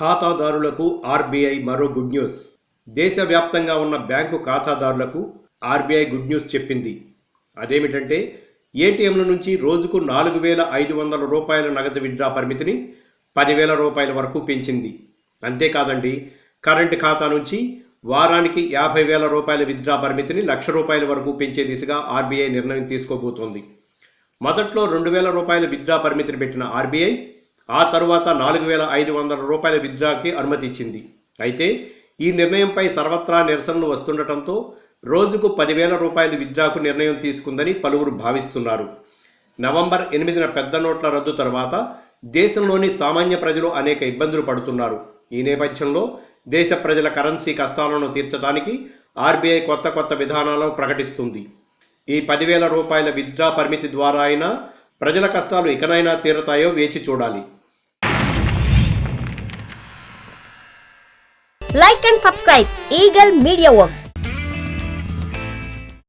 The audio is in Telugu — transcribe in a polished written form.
ఖాతాదారులకు ఆర్బీఐ మరో గుడ్ న్యూస్. దేశవ్యాప్తంగా ఉన్న బ్యాంకు ఖాతాదారులకు ఆర్బీఐ గుడ్ న్యూస్ చెప్పింది. అదేమిటంటే ఏటీఎంల నుంచి రోజుకు 4,500 రూపాయల నగదు విత్డ్రా పరిమితిని 10,000 రూపాయల వరకు పెంచింది. అంతేకాదండి, కరెంటు ఖాతా నుంచి వారానికి 50,000 రూపాయల విత్డ్రా పరిమితిని 1,00,000 రూపాయల వరకు పెంచే దిశగా ఆర్బీఐ నిర్ణయం తీసుకోబోతోంది. మొదట్లో 2,000 రూపాయల విత్డ్రా పరిమితిని పెట్టిన ఆర్బీఐ ఆ తరువాత 4,500 రూపాయల విత్డ్రాకి అనుమతి ఇచ్చింది. అయితే ఈ నిర్ణయంపై సర్వత్రా నిరసనలు వస్తుండటంతో రోజుకు 10,000 రూపాయల విత్డ్రాకు నిర్ణయం తీసుకుందని పలువురు భావిస్తున్నారు. నవంబర్ 8న పెద్ద నోట్ల రద్దు తర్వాత దేశంలోని సామాన్య ప్రజలు అనేక ఇబ్బందులు పడుతున్నారు. ఈ నేపథ్యంలో దేశ ప్రజల కరెన్సీ కష్టాలను తీర్చడానికి ఆర్బీఐ కొత్త విధానాలను ప్రకటిస్తుంది. ఈ 10,000 రూపాయల విత్డ్రా పరిమితి ద్వారా అయినా ప్రజల కష్టాలు ఇకనైనా తీరతాయో వేచి చూడాలి. Like and subscribe Eagle Media Works.